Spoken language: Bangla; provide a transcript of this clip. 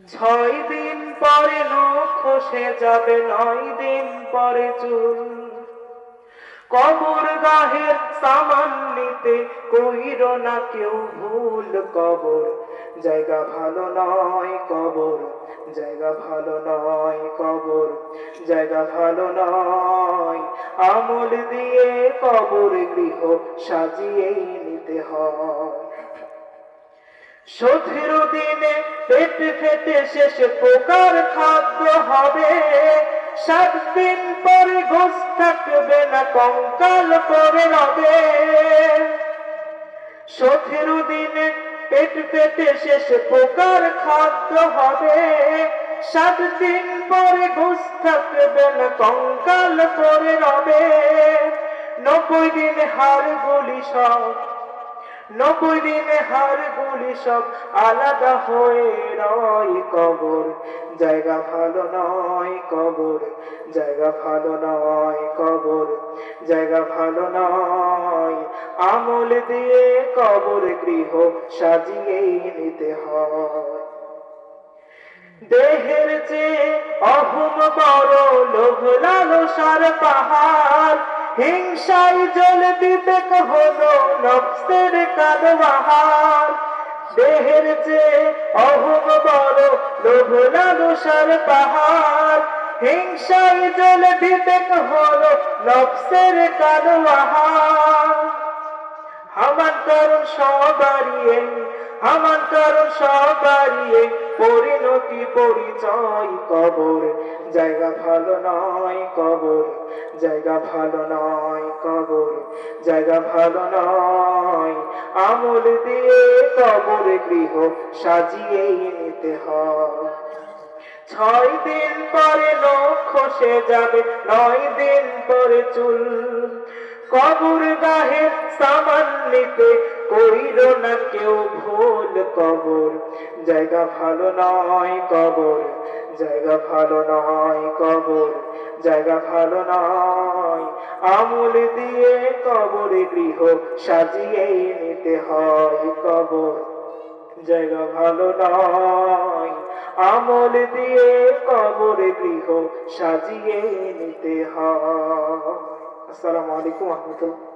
6 দিন পরে নখ খসে যাবে, 9 দিন পরে চুল। কবর গাহের সামান নিতে কইরো না কেউ ভুল। কবর জায়গা ভালো নয়, কবর জায়গা ভালো নয়, কবর জায়গা ভালো নয়। আমল দিয়ে কবর গৃহ সাজিয়েই নিতে হয়। 17 দিনে পেট ফেটে শেষ প্রকার খাদ্য হবে। 7 দিন পরে গোশ থাকবে না, কঙ্কাল পরে রবে। 17 দিনে পেট ফেটে শেষ প্রকার খাদ্য হবে। 7 দিন পরে গোশ থাকবে না, কঙ্কাল পরে রবে। 90 দিনে হাড় গুলি সব, 90 দিনে হাড়গুলি সব আলাদা হয়ে রয়। কবর জায়গা ভালো নয়, কবর জায়গা ভালো নয়, কবর জায়গা ভালো নয়। আমল দিয়ে কবর গৃহ সাজিয়েই নিতে হয়। দেহের চেয়ে অহম বড়, লোভ লালসার পাহাড়। হিংসায় জল বিবেক হলো নফসের কালো আহার। দেহের চেয়ে অহম বড়, লোভ লালসার পাহাড়। হিংসায় জল বিবেক হলো নফসের কালো আহার। আমার কারণ সবারিয়ে, আমার কারণ সবারিয়ে পরিণতি পরিচয়। কবর জায়গা ভালো নয়, কবর জায়গা ভালো নয়, কবর জায়গা ভালো নয়। আমল দিয়ে কবর গৃহ সাজিয়েই নিতে হয়। 6 দিন পরে নখ খসে যাবে, 9 দিন পরে চুল। কবর গাহের সামান নিতে কইরো না কেউ ভুল। কবর জায়গা ভালো নয়, কবর জায়গা ভালো নয়, কবর জায়গা ভালো নয়। আমল দিয়ে কবর গৃহ সাজিয়েই নিতে হয়। কবর জায়গা ভালো নয়, আমল দিয়ে কবর গৃহ সাজিয়ে নিতে হয়। আসসালামু আলাইকুম ওয়া রাহমাতুল্লাহ।